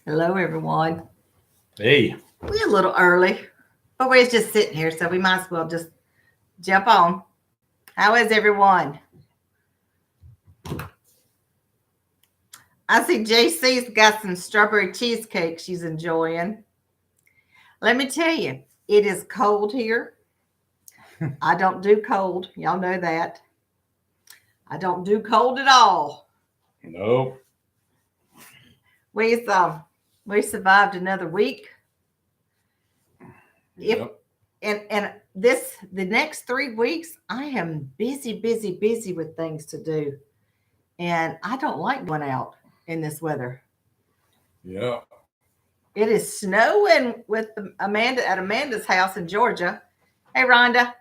Hello, everyone. Hey, We're a little early, but we're just sitting here, so we might as well just jump on. How is everyone? I see JC's got some strawberry cheesecake she's enjoying. Let me tell you, it is cold here. I don't do cold. Y'all know that. I don't do cold at all. nope. We we survived another week. If Yep. and the next 3 weeks, I am busy with things to do. And I don't like going out in this weather. Yep. It is snowing with Amanda at Amanda's house in Georgia. Hey, Rhonda,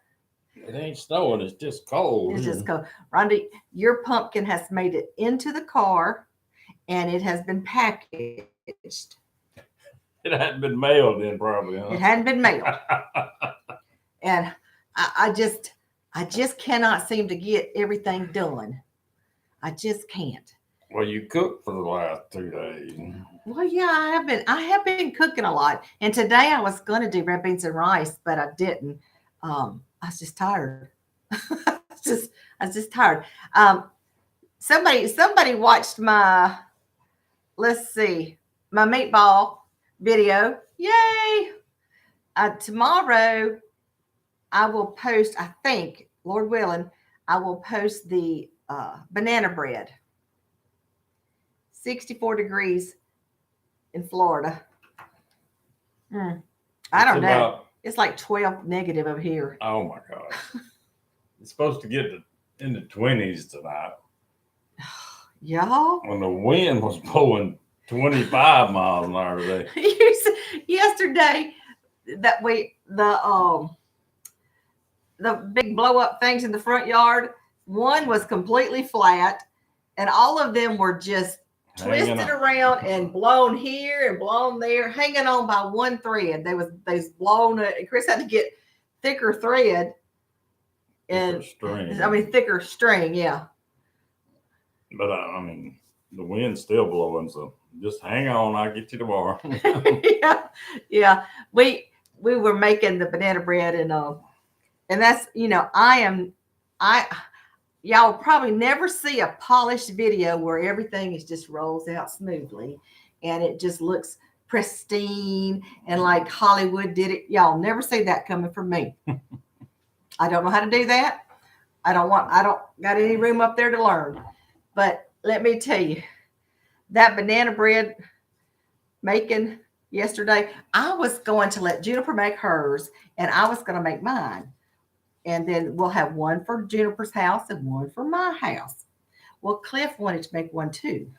It ain't snowing. It's just cold. it's just cold. Rhonda, your pumpkin has made it into the car and it has been packaged. It hadn't been mailed in, probably, It huh? hadn't been mailed, and I just cannot seem to get everything done. I just can't. Well, you cooked for the last 2 days. Well, yeah, I have been cooking a lot, and today I was going to do red beans and rice, but I didn't. I was just tired. I was just tired. Um, somebody watched my, let's see, my meatball video. Yay! Tomorrow I will post. I think, Lord willing, I will post the banana bread. 64 degrees in Florida. Hmm. I It's don't know. about, It's like 12 negative over here. oh my gosh. It's supposed to get in the 20s tonight Y'all, when the wind was blowing 25 miles an hour today. yesterday that we the big blow up things in the front yard, one was completely flat, and all of them were just Hanging twisted on. around and blown here and blown there, hanging on by one thread. They was blown. And Chris had to get thicker thread Thicker and string. thicker string. Yeah, But I mean, the wind's still blowing, so just hang on. I'll get you tomorrow. yeah, yeah. We were making the banana bread and that's I y'all will probably never see a polished video where everything is just rolls out smoothly and it just looks pristine and like Hollywood did it. Y'all never see that coming from me. I don't know how to do that. I don't got any room up there to learn. But let me tell you, that banana bread making yesterday, I was going to let Juniper make hers and I was going to make mine. And then we'll have one for Juniper's house and one for my house. Well, Cliff wanted to make one too.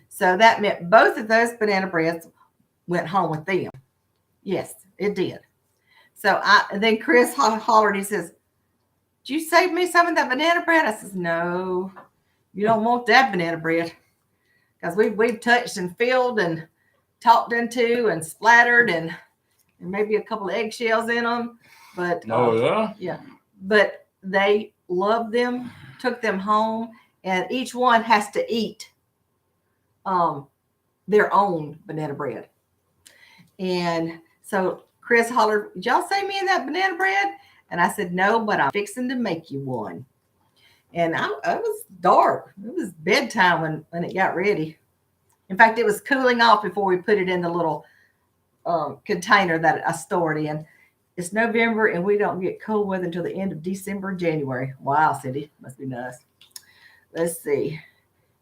So that meant both of those banana breads went home with them. Yes, it did. And then Chris hollered, he says, "Did you save me some of that banana bread?" I says, "No, you don't want that banana bread." Because we've touched and filled and talked into and splattered and maybe a couple of eggshells in them. But Oh, yeah? yeah, but they loved them, took them home, and each one has to eat um, their own banana bread. And so Chris hollered, "Did y'all save me in that banana bread?" And I said, "No, but I'm fixing to make you one." And it was dark. It was bedtime when it got ready. In fact, it was cooling off before we put it in the little container that I stored in. It's November and we don't get cold weather until the end of December, January. Wow, city. Must be nice. Let's see.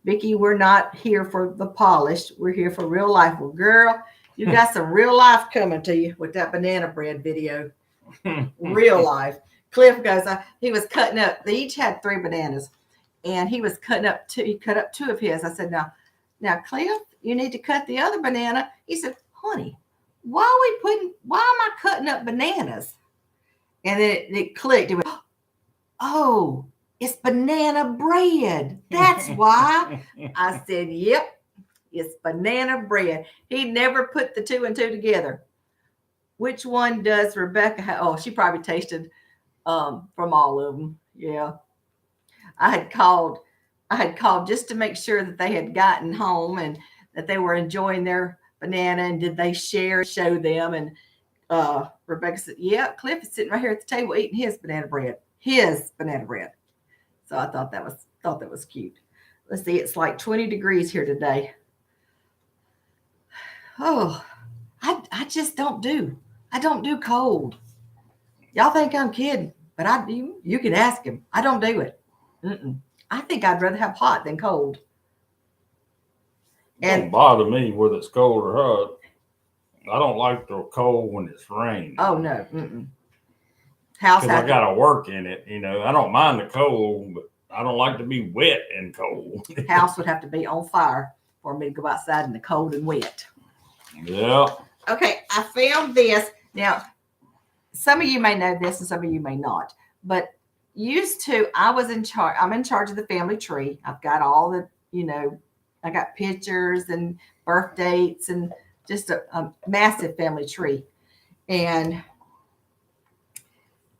Vicki, we're not here for the polished. We're here for real life. Well, girl, you got some real life coming to you with that banana bread video. Real life. Cliff goes, he was cutting up. They each had 3 bananas. And he was cutting up 2. He cut up 2 of his. I said, now, Cliff, you need to cut the other banana. He said, "Honey, why am I cutting up bananas?" And then it clicked. It went, "Oh, it's banana bread. That's why." I said, "Yep, it's banana bread." He never put the 2 and 2 together. Which one does Rebecca have? Oh, she probably tasted from all of them. Yeah. I had called just to make sure that they had gotten home and that they were enjoying their banana, and did they show them? And Rebecca said, yeah, Cliff is sitting right here at the table eating his banana bread. So I thought that was cute. Let's see, it's like 20 degrees here today. Oh, I just don't do cold. Y'all think I'm kidding, but I do. You can ask him. I don't do it. I think I'd rather have hot than cold. It don't bother me whether it's cold or hot. I don't like the cold when it's raining. Oh no. House because I gotta work in it. You know, I don't mind the cold, but I don't like to be wet and cold. House would have to be on fire for me to go outside in the cold and wet. Yeah. Okay, I found this. Now, some of you may know this and some of you may not, but I'm in charge of the family tree. I've got all the, I got pictures and birth dates and just a massive family tree. And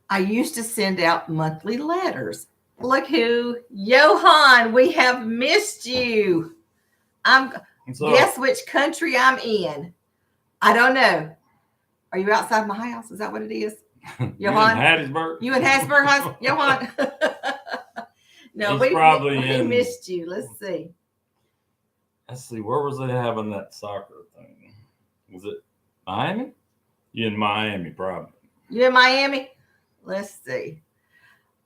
I used to send out monthly letters. Look who, Johan, we have missed you. Guess which country I'm in? I don't know. Are you outside my house? Is that what it is? Johan? You in Hattiesburg, Johan? No, we missed you. Let's see. Where was they having that soccer thing? Was it Miami? You in Miami, probably. You in Miami? Let's see.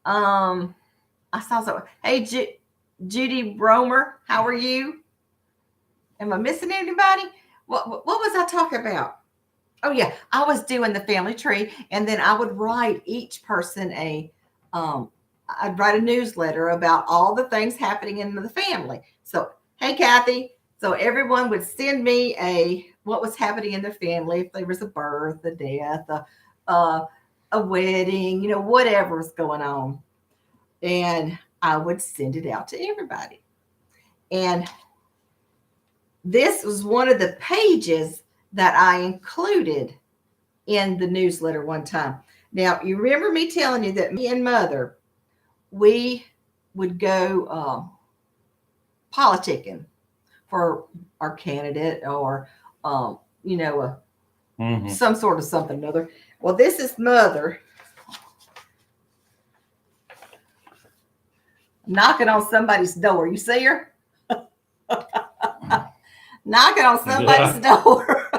I saw something. Hey, Judy Bromer, how are you? Am I missing anybody? What was I talking about? Oh yeah, I was doing the family tree, and then I would write each person I'd write a newsletter about all the things happening in the family. So, hey Kathy, so everyone would send me what was happening in their family, if there was a birth, a death, a wedding, whatever was going on, and I would send it out to everybody. And this was one of the pages that I included in the newsletter one time. Now, you remember me telling you that me and Mother, we would go politicking for our candidate or, some sort of something or other. Well, this is Mother knocking on somebody's door. You see her? Knocking on somebody's door.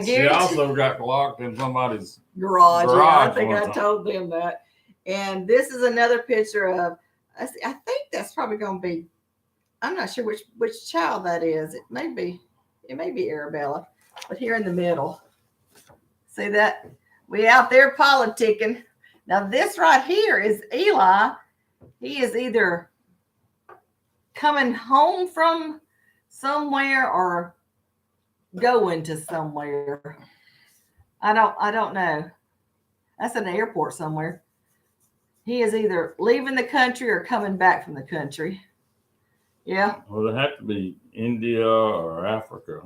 She also got locked in somebody's garage. Yeah, I think I told them that. And this is another picture of, I think that's probably going to be, I'm not sure which child that is. It may be Arabella, but here in the middle. See that? We out there politicking. Now this right here is Eli. He is either coming home from somewhere or going to somewhere. I don't know. That's an airport somewhere. He is either leaving the country or coming back from the country. Yeah. Well, it have to be India or Africa.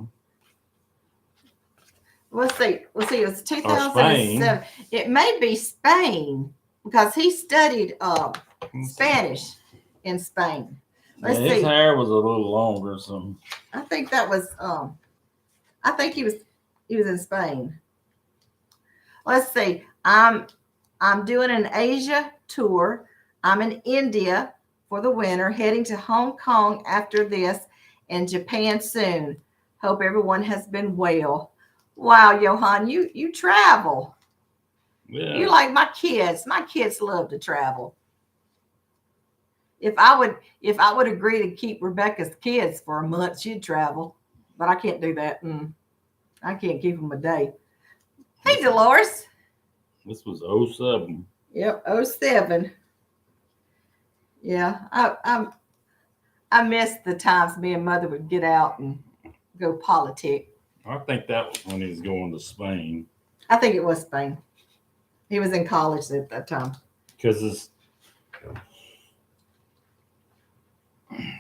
Let's see. It's 2007. It may be Spain because he studied Spanish in Spain. Let's see. His hair was a little longer, so I think that was I think he was in Spain. Let's see. I'm doing an Asia tour. I'm in India for the winter, heading to Hong Kong after this and Japan soon. Hope everyone has been well. Wow, Johan, you travel. Yeah. You like my kids. My kids love to travel. If I would agree to keep Rebecca's kids for a month, she'd travel. But I can't do that. I can't keep them a day. Hey, Dolores. This was 07. Yep, 07. Yeah, I miss the times me and Mother would get out and go politic. I think that was when he was going to Spain. I think it was Spain. He was in college at that time. Because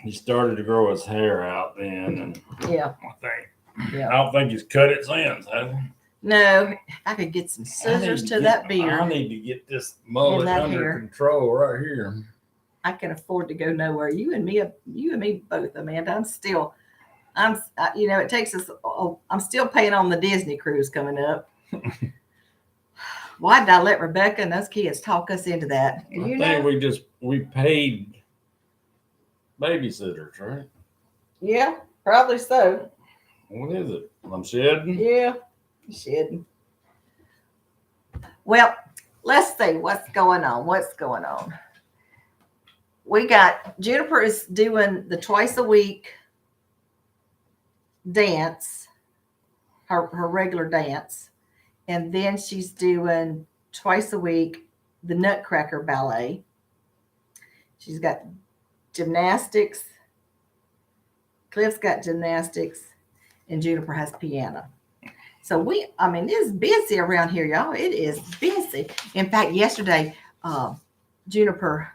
he started to grow his hair out then, and yeah, I don't think he's cut it since, has he? No, I could get some scissors to that beard. I need to get this mullet under control right here. I can afford to go nowhere. You and me both, Amanda. I'm still It takes us. Oh, I'm still paying on the Disney cruise coming up. Why did I let Rebecca and those kids talk us into that? Do you know? we paid babysitters, right? Yeah, probably so. What is it? I'm shedding. Yeah, shedding. Well, let's see what's going on. What's going on? We got Juniper is doing the twice a week dance, her regular dance, and then she's doing twice a week the Nutcracker ballet. She's got gymnastics. Cliff's got gymnastics, and Juniper has piano. So it's busy around here, y'all. It is busy. In fact, yesterday, Juniper,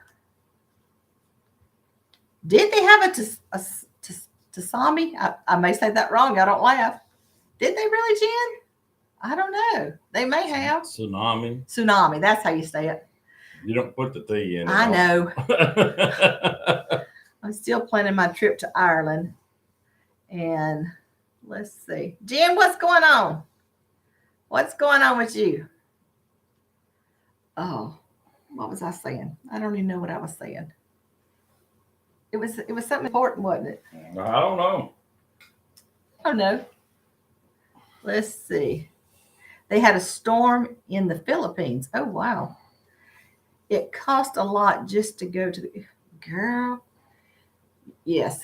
did they have a Tasami? I may say that wrong. I don't laugh. Did they really, Jen? I don't know. They may have. Tsunami. That's how you say it. You don't put the T in it. I know. I'm still planning my trip to Ireland. And let's see. Jen, what's going on? What's going on with you? Oh, what was I saying? I don't even know what I was saying. It was something important, wasn't it? I don't know. I don't know. Let's see. They had a storm in the Philippines. Oh, wow. It cost a lot just to go to the girl. Yes.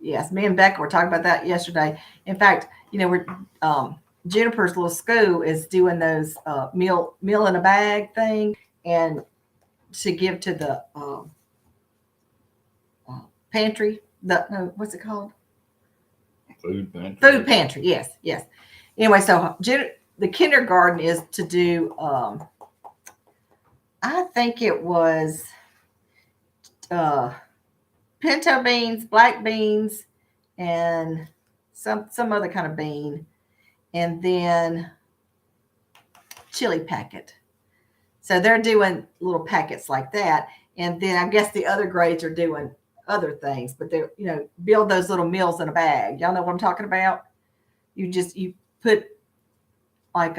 Yes. Me and Becca were talking about that yesterday. In fact, we're Juniper's little school is doing those meal in a bag thing, and to give to the pantry. What's it called? Food pantry. Food pantry. Yes. Yes. Anyway, so the kindergarten is to do. I think it was pinto beans, black beans, and some other kind of bean, and then chili packet. So they're doing little packets like that, and then I guess the other grades are doing other things, but they're build those little meals in a bag. Y'all know what I'm talking about? You put like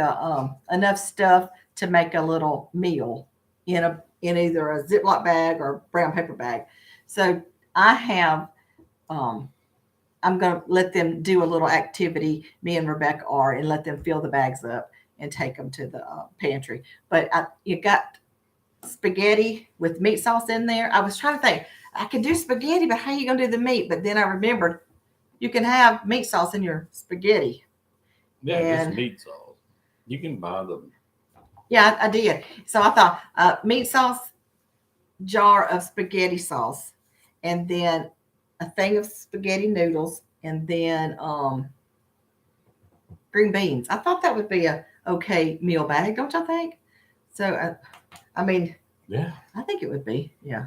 enough stuff to make a little meal in either a Ziploc bag or brown paper bag. So I have, I'm going to let them do a little activity, me and Rebecca are, and let them fill the bags up and take them to the pantry. But you got spaghetti with meat sauce in there. I was trying to think, I could do spaghetti, but how are you going to do the meat? But then I remembered you can have meat sauce in your spaghetti. Yeah, just meat sauce. You can buy them. Yeah, I did. So I thought meat sauce, jar of spaghetti sauce, and then a thing of spaghetti noodles, and then green beans. I thought that would be a okay meal bag, don't y'all think? So, yeah, I think it would be. Yeah.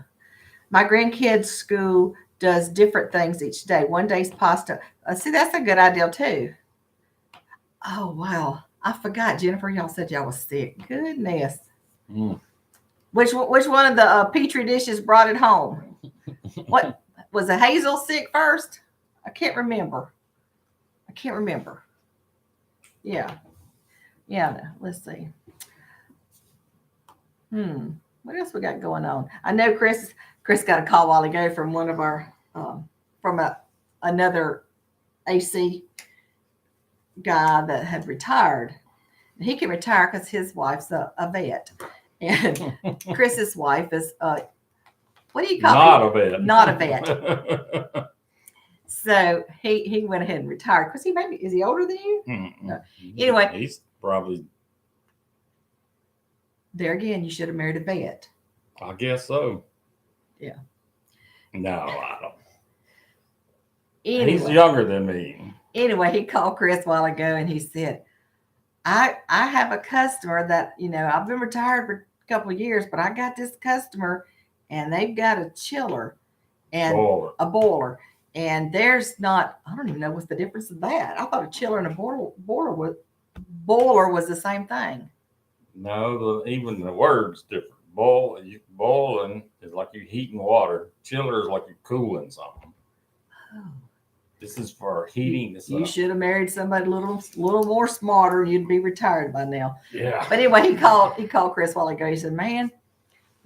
My grandkids' school does different things each day. One day's pasta. See, that's a good idea too. Oh, wow. I forgot, Jennifer, y'all said y'all was sick. Goodness. Mm. Which one of the Petri dishes brought it home? What was a Hazel sick first? I can't remember. Yeah. Yeah. Let's see. What else we got going on? I know Chris got a call a while ago from one of our from another AC guy that had retired. He can retire because his wife's a vet, and Chris's wife is what do you call it? Not a vet. So he went ahead and retired because is he older than you? No. Anyway, he's probably there again. You should have married a vet. I guess so. Yeah. No, I don't. Anyway, he's younger than me. Anyway, he called Chris a while ago and he said, I have a customer that, I've been retired for a couple of years, but I got this customer and they've got a chiller and a boiler. And there's not, I don't even know what's the difference in that. I thought a chiller and a boiler was the same thing. No, even the word's different. Boiling is like you're heating water. Chiller is like you're cooling something. Oh. This is for heating this You up. should have married somebody a little more smarter. You'd be retired by now. Yeah. But anyway, he called Chris a while ago. He said, "Man,"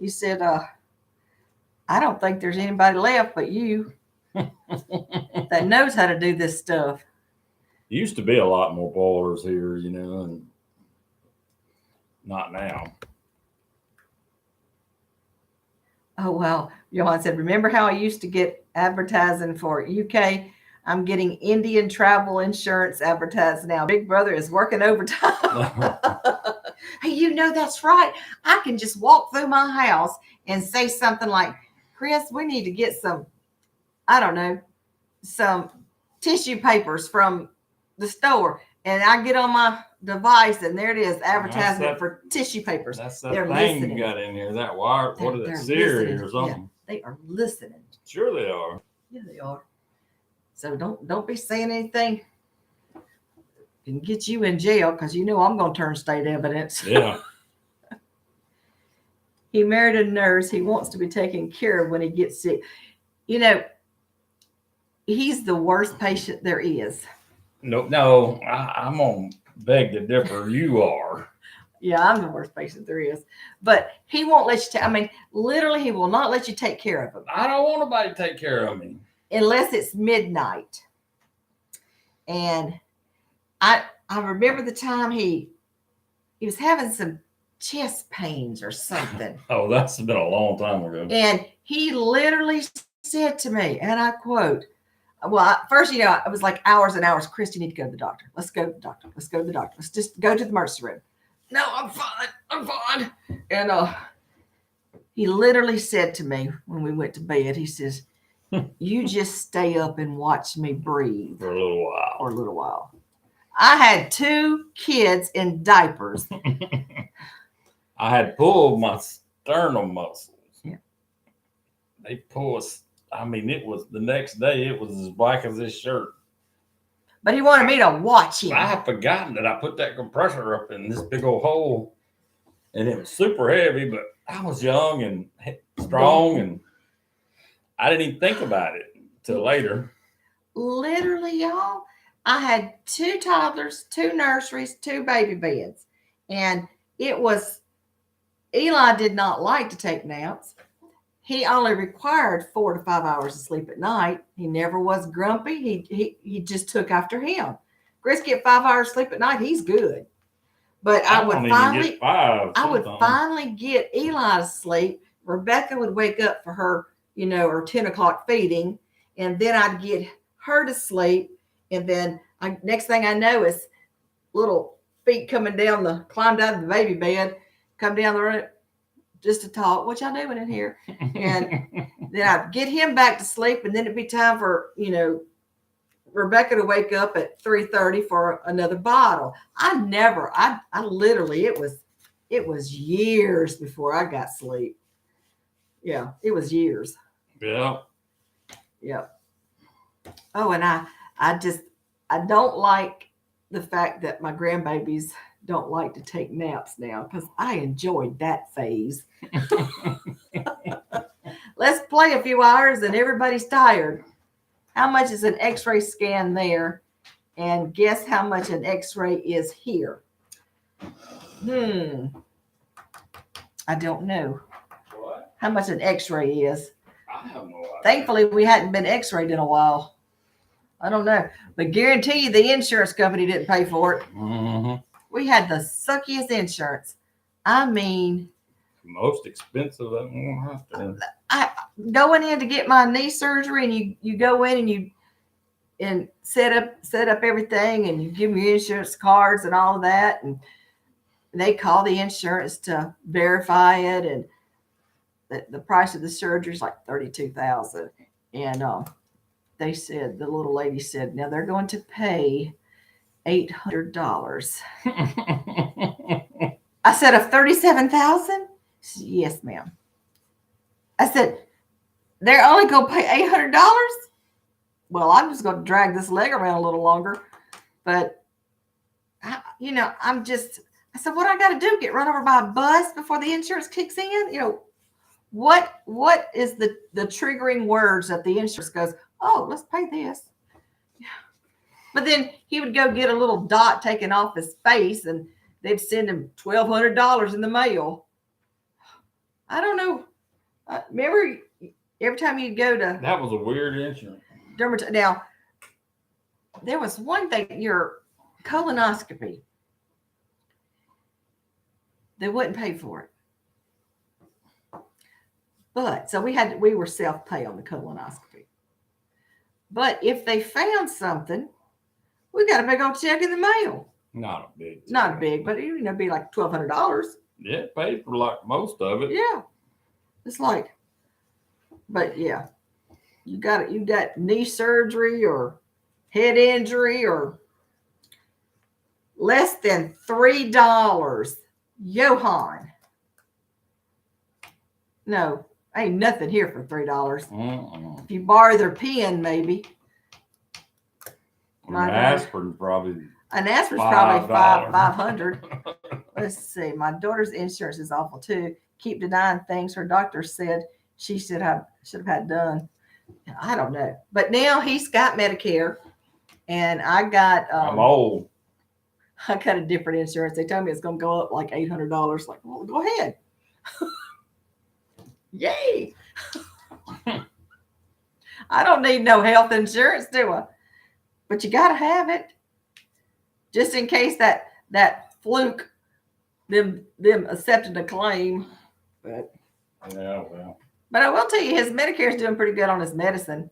he said, "I don't think there's anybody left but you that knows how to do this stuff." Used to be a lot more boilers here, you know, and not now. Oh, wow. Johan said, "Remember how I used to get advertising for UK? I'm getting Indian travel insurance advertised now. Big Brother is working overtime." Hey, you know, that's right. I can just walk through my house and say something like, "Chris, we need to get some, I don't know, some tissue papers from the store." And I get on my device and there it is, advertisement for tissue papers. That's that They're thing listening. you got in here, that wire. What is They're it, Siri listening. or something? Yeah, they are listening. Sure they are. Yeah, they are. So don't be saying anything can get you in jail, because you know I'm going to turn state evidence. Yeah. He married a nurse. He wants to be taken care of when he gets sick. You know, he's the worst patient there is. No, I'm on beg to differ. You are. Yeah, I'm the worst patient there is. But he won't let you I mean, literally, he will not let you take care of him I don't want nobody to take care of me. unless it's midnight. And I remember the time he was having some chest pains or something. Oh, that's been a long time ago. And he literally said to me, and I quote, well, first, you know, it was like hours and hours. "Chris, you need to go to the doctor. Let's go to the doctor. Let's go to the doctor. Let's just go to the emergency room." "No, I'm fine. I'm fine." And he literally said to me when we went to bed, he says, "You just stay up and watch me breathe For a little while. for a little while." I had 2 kids in diapers. I had pulled my sternum muscles. Yeah. They pulled. I mean, it was the next day. It was as black as this shirt. But he wanted me to watch him. I had forgotten that I put that compressor up in this big old hole, and it was super heavy. But I was young and strong, and I didn't even think about it till later. Literally, y'all, I had 2 toddlers, 2 nurseries, 2 baby beds. And it was, Eli did not like to take naps. He only required 4 to 5 hours of sleep at night. He never was grumpy. He just took after him. Chris get 5 hours sleep at night, he's good. But I would finally get Eli to sleep. Rebecca would wake up for her, you know, her 10 o'clock feeding, and then I'd get her to sleep. And then next thing I know is little feet coming down climbed out of the baby bed, come down the room just to talk. "What y'all doing in here?" And then I'd get him back to sleep, and then it'd be time for, you know, Rebecca to wake up at 3:30 for another bottle. I literally, it was years before I got sleep. Yeah, it was years. Yeah. Yeah. Oh, and I don't like the fact that my grandbabies don't like to take naps now, because I enjoyed that phase. Let's play a few hours and everybody's tired. How much is an x-ray scan there? And guess how much an x-ray is here? I don't know. What? How much an x-ray is. I have no idea. Thankfully, we hadn't been x-rayed in a while. I don't know. But guarantee you the insurance company didn't pay for it. Mm-hmm. We had the suckiest insurance. I mean, most expensive that one out there. I going in to get my knee surgery, and you go in and set up everything, and you give me insurance cards and all of that, and they call the insurance to verify it, and the price of the surgery is like $32,000. And they said, the little lady said, now they're going to pay $800. I said, of $37,000? Yes, ma'am. I said, they're only going to pay $800? Well, I'm just going to drag this leg around a little longer. But, I said, what I got to do? Get run over by a bus before the insurance kicks in? What is the triggering words that the insurance goes, oh, let's pay this? But then he would go get a little dot taken off his face, and they'd send him $1,200 in the mail. I don't know. Remember, every time you'd go to That was a weird insurance. now, there was one thing, your colonoscopy, they wouldn't pay for it. But so we were self-pay on the colonoscopy. But if they found something, we got a big old check in the mail. Not a big. Not big, but it'd be like $1,200. Yeah, paid for like most of it. Yeah. It's like, but yeah, you got knee surgery or head injury or less than $3. Johan. No, ain't nothing here for $3. If you borrow their pen, maybe. An aspirin's probably. An aspirin's probably $500. Let's see. My daughter's insurance is awful too. Keep denying things her doctor said she should have had done. I don't know. But now he's got Medicare, and I got. I'm old. I got a different insurance. They told me it's going to go up like $800. Like, well, go ahead. Yay! I don't need no health insurance, do I? But you got to have it, just in case that fluke them accepting a claim. But yeah, well. But I will tell you, his Medicare is doing pretty good on his medicine.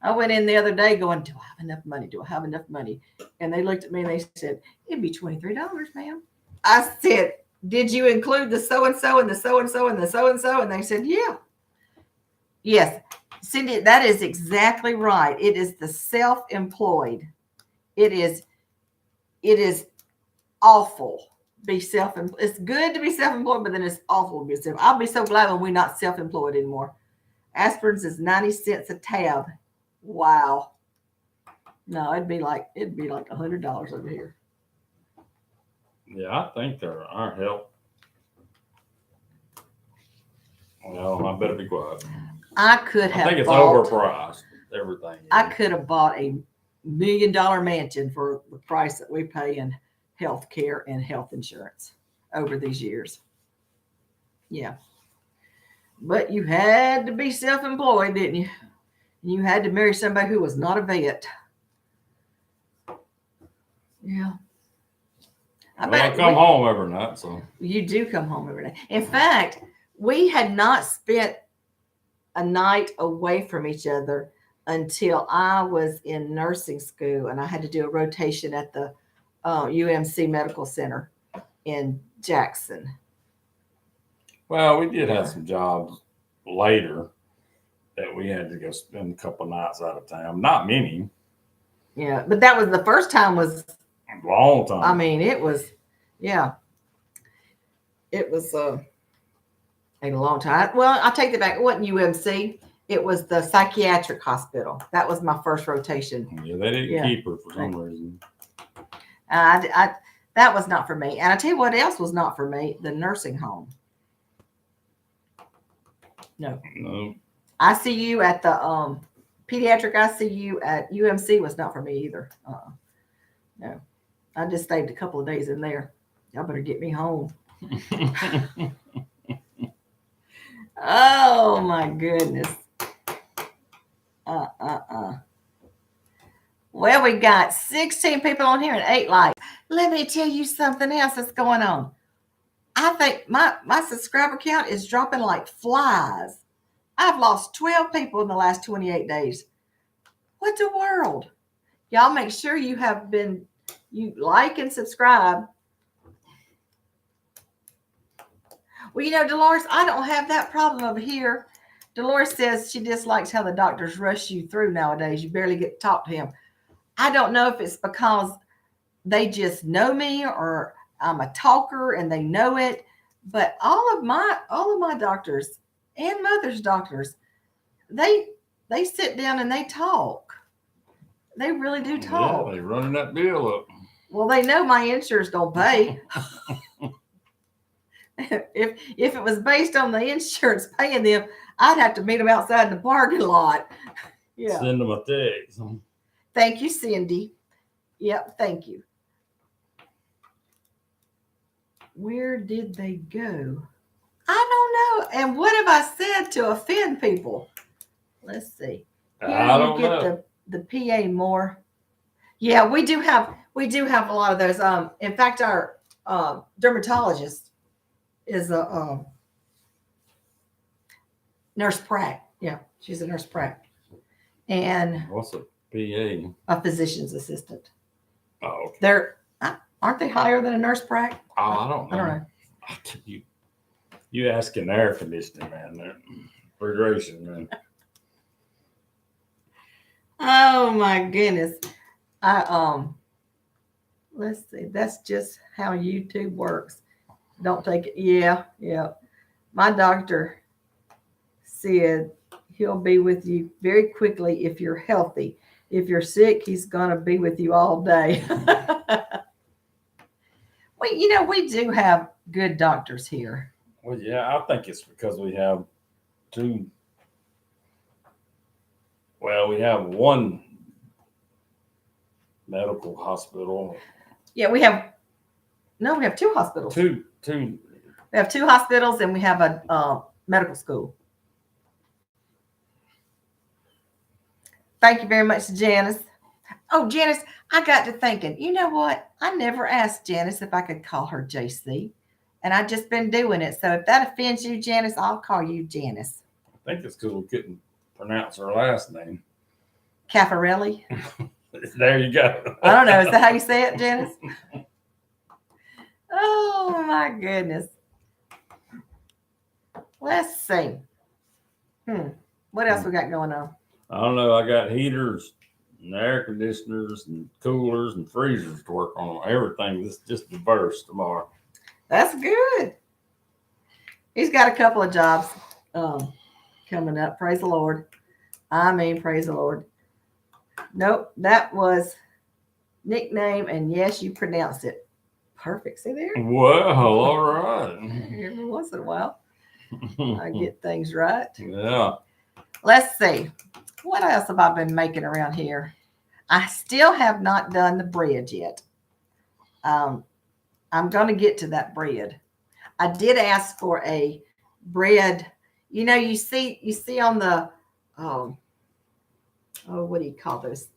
I went in the other day going, do I have enough money? Do I have enough money? And they looked at me and they said, it'd be $23, ma'am. I said, did you include the so-and-so and the so-and-so and the so-and-so? And they said, yeah. Yes, Cindy, that is exactly right. It is the self-employed. It is awful. Be self-employed. It's good to be self-employed, but then it's awful to be self. I'll be so glad when we're not self-employed anymore. Aspirins is 90 cents a tab. Wow. No, it'd be like $100 over here. Yeah, I think there are help. Well, I better be quiet. I could have. I think it's overpriced. Everything. I could have bought $1 million mansion for the price that we pay in health care and health insurance over these years. Yeah. But you had to be self-employed, didn't you? You had to marry somebody who was not a vet. Yeah. I come home every night, so. You do come home every day. In fact, we had not spent a night away from each other until I was in nursing school, and I had to do a rotation at the UMC Medical Center in Jackson. Well, we did have some jobs later that we had to go spend a couple nights out of town. Not many. Yeah, but that was the first time was a long time. I mean, it was, yeah. It was a long time. Well, I'll take it back. It wasn't UMC. It was the psychiatric hospital. That was my first rotation. Yeah, they didn't keep her for some reason. That was not for me. And I tell you what else was not for me: the nursing home. No. ICU at the pediatric ICU at UMC was not for me either. No, I just stayed a couple of days in there. Y'all better get me home. Oh my goodness. Well, we got 16 people on here and 8 likes. Let me tell you something else that's going on. I think my subscriber count is dropping like flies. I've lost 12 people in the last 28 days. What the world? Y'all make sure you like and subscribe. Well, you know, Dolores, I don't have that problem over here. Dolores says she dislikes how the doctors rush you through nowadays. You barely get to talk to him. I don't know if it's because they just know me or I'm a talker and they know it. But all of my doctors and mother's doctors, they sit down and they talk. They really do talk. Yeah, they're running that bill up. Well, they know my insurance don't pay. If it was based on the insurance paying them, I'd have to meet them outside in the parking lot. Yeah. Send them a text. Thank you, Cindy. Yep, thank you. Where did they go? I don't know. And what have I said to offend people? Let's see. Here I you don't get know. the PA more. Yeah, we do have a lot of those. In fact, our dermatologist is a nurse prac. Yeah, she's a nurse prac, and What's a PA? a physician's assistant. Oh, okay. They're aren't they higher than a nurse prac? Oh, I don't know. I don't know. You asking air conditioning, man. Refrigeration, man. Oh my goodness. Let's see. That's just how YouTube works. Don't take it. Yeah, yeah. My doctor said he'll be with you very quickly if you're healthy. If you're sick, he's gonna be with you all day. We do have good doctors here. Well, yeah, I think it's because we have two. Well, we have one medical hospital. Yeah, we have two hospitals. Two. We have two hospitals and we have a medical school. Thank you very much, Janice. Oh, Janice, I got to thinking, you know what? I never asked Janice if I could call her JC, and I've just been doing it. So if that offends you, Janice, I'll call you Janice. I think it's because we couldn't pronounce her last name. Caffarelli? There you go. I don't know. Is that how you say it, Janice? Oh, my goodness. Let's see. What else we got going on? I don't know. I got heaters and air conditioners and coolers and freezers to work on. Everything is just diverse tomorrow. That's good. He's got a couple of jobs coming up. Praise the Lord. I mean, praise the Lord. Nope, that was nickname, and yes, you pronounced it perfect. See there? Well, all right. Every once in a while, I get things right. Yeah. Let's see. What else have I been making around here? I still have not done the bread yet. I'm going to get to that bread. I did ask for a bread. You see on the what do you call those?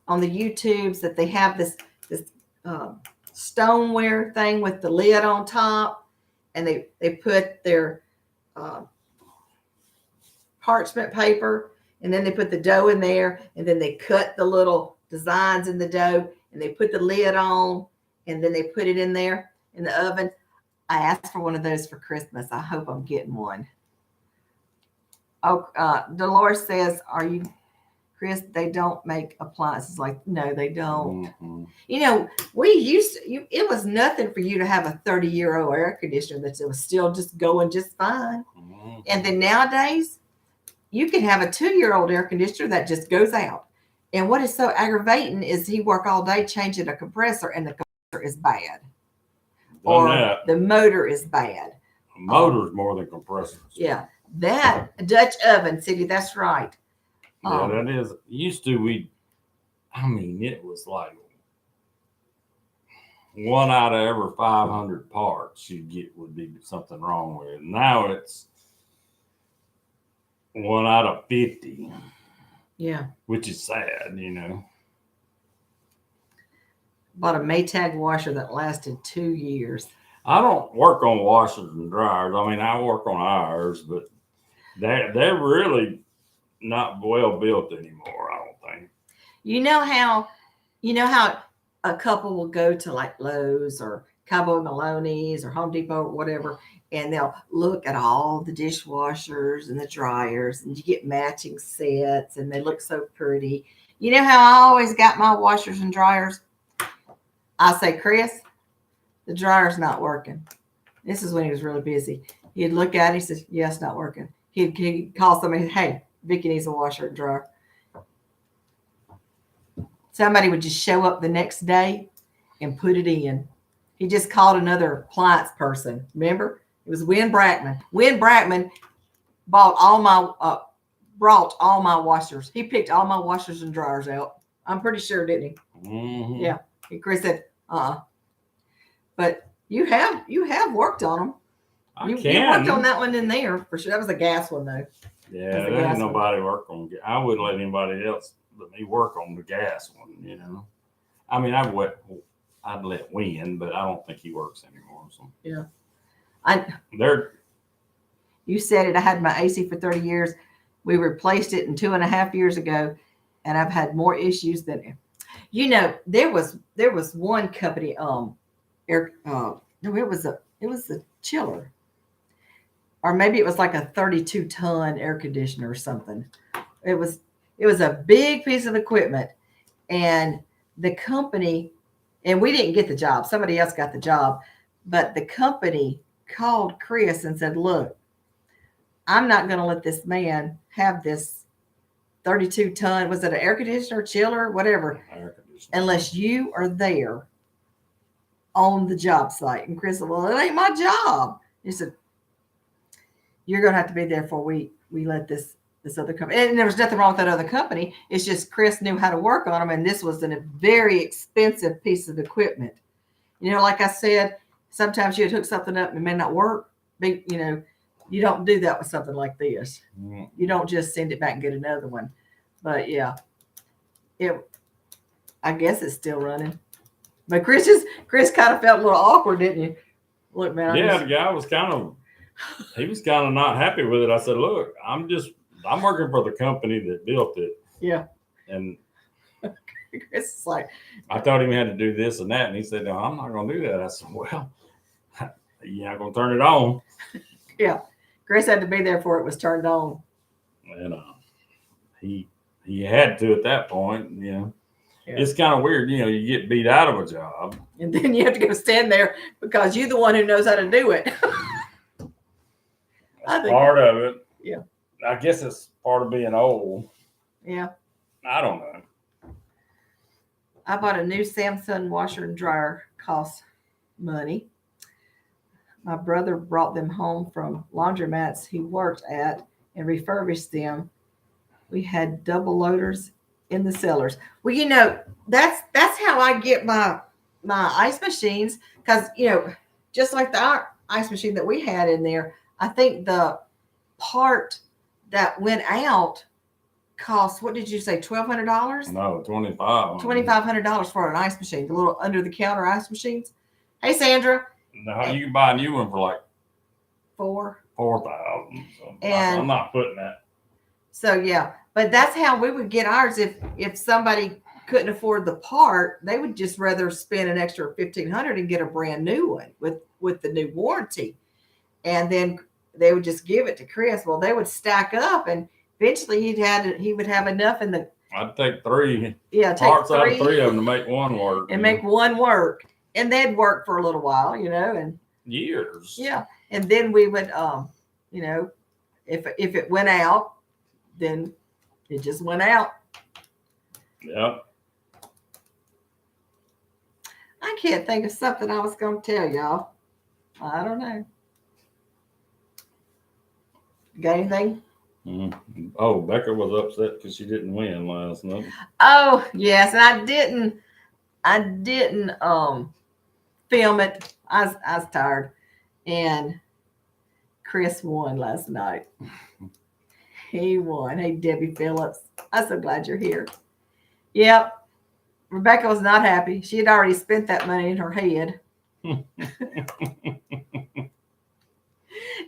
On the YouTubes that they have this stoneware thing with the lid on top, and they put their parchment paper, and then they put the dough in there, and then they cut the little designs in the dough, and they put the lid on, and then they put it in there in the oven. I asked for one of those for Christmas. I hope I'm getting one. Oh, Dolores says, "Are you, Chris? They don't make appliances like no, they don't. Mm-hmm. We used to. It was nothing for you to have a 30-year-old air conditioner that was still just going just fine. Mm-hmm. And then nowadays, you can have a 2-year-old air conditioner that just goes out. And what is so aggravating is he work all day changing a compressor, and the compressor is bad, or the motor is bad. The motor's more than compressors. Yeah, that Dutch oven, City. That's right. Yeah, that is. Used to it was like 1 out of every 500 parts you get would be something wrong with it. Now it's 1 out of 50. Yeah. Which is sad, Bought a Maytag washer that lasted 2 years. I don't work on washers and dryers. I work on ours, but they're really not well built anymore, I don't think. You know how a couple will go to like Lowe's or Cowboy Maloney's or Home Depot or whatever, and they'll look at all the dishwashers and the dryers, and you get matching sets, and they look so pretty. You know how I always got my washers and dryers? I say, Chris, the dryer's not working. This is when he was really busy. He'd look at it, he says, yeah, it's not working. He'd call somebody, hey, Vicky needs a washer and dryer. Somebody would just show up the next day and put it in. He just called another appliance person. Remember? It was Win Brackman. Win Brackman brought all my washers. He picked all my washers and dryers out. I'm pretty sure, didn't he? Mhm. Yeah. And Chris said, but you have worked on them. I You can. worked on that one in there for sure. That was a gas one though. Yeah, That's the there ain't gas one. nobody work on. I wouldn't let anybody else let me work on the gas one. You know, I mean, I'd let Win, but I don't think he works anymore. So Yeah. they're You said it. I had my AC for 30 years. We replaced it in 2.5 years ago, and I've had more issues than, there was one company, no, it was a chiller, or maybe it was like a 32-ton air conditioner or something. It was a big piece of equipment, and the company, and we didn't get the job. Somebody else got the job, but the company called Chris and said, "Look, I'm not going to let this man have this 32-ton, was it an air conditioner, chiller, whatever, unless you are there on the job site." And Chris said, "Well, it ain't my job." He said, "You're going to have to be there before we let this other company." And there was nothing wrong with that other company. It's just Chris knew how to work on them. And this was a very expensive piece of equipment. Like I said, sometimes you'd hook something up and it may not work. You don't do that with something like this. Mm. You don't just send it back and get another one. But yeah, I guess it's still running. But Chris kind of felt a little awkward, didn't you? Look, man. Yeah, the guy was kind of not happy with it. I said, "Look, I'm working for the company that built it." Yeah. And Chris is like, I told him he had to do this and that, and he said, "No, I'm not going to do that." I said, "Well, you're not going to turn it on." Yeah. Chris had to be there before it was turned on. And he had to at that point. Yeah. It's kind of weird. You get beat out of a job, and then you have to go stand there because you're the one who knows how to do it. That's part of it. Yeah. I guess it's part of being old. Yeah. I don't know. I bought a new Samsung washer and dryer. Cost money. My brother brought them home from laundromats he worked at and refurbished them. We had double loaders in the cellars. Well, that's how I get my ice machines, because just like the ice machine that we had in there, I think the part that went out cost, what did you say, $1,200? No, $2,500 for an ice machine, the little under the counter ice machines. Hey, Sandra. No, you can buy a new one for like $4,000. So And I'm not putting that. So yeah, but that's how we would get ours. If somebody couldn't afford the part, they would just rather spend an extra $1,500 and get a brand new one with the new warranty, and then they would just give it to Chris. Well, they would stack up, and eventually he would have enough in the. I'd take three. Yeah, parts out of three of them to make one work. And make one work, and they'd work for a little while, and years. Yeah, and then we would, if it went out, then it just went out. Yep. I can't think of something I was going to tell y'all. I don't know. Got anything? Mm-hmm. Oh, Becca was upset because she didn't win last night. Oh, yes, and I didn't film it. I was tired, and Chris won last night. He won. Hey, Debbie Phillips, I'm so glad you're here. Yep. Rebecca was not happy. She had already spent that money in her head.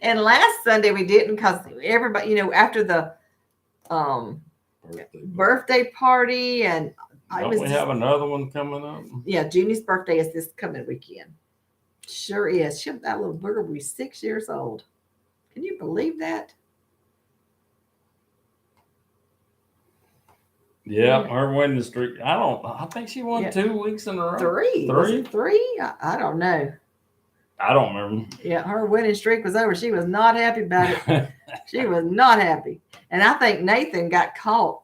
And last Sunday we didn't, because everybody, after the birthday party, and don't we have another one coming up? Yeah, Junie's birthday is this coming weekend. Sure is. That little booger will be 6 years old. Can you believe that? Yeah, her winning streak. I think she won 2 weeks in a row. Three? Was it three? I don't know. I don't remember. Yeah, her winning streak was over. She was not happy about it. She was not happy. And I think Nathan got caught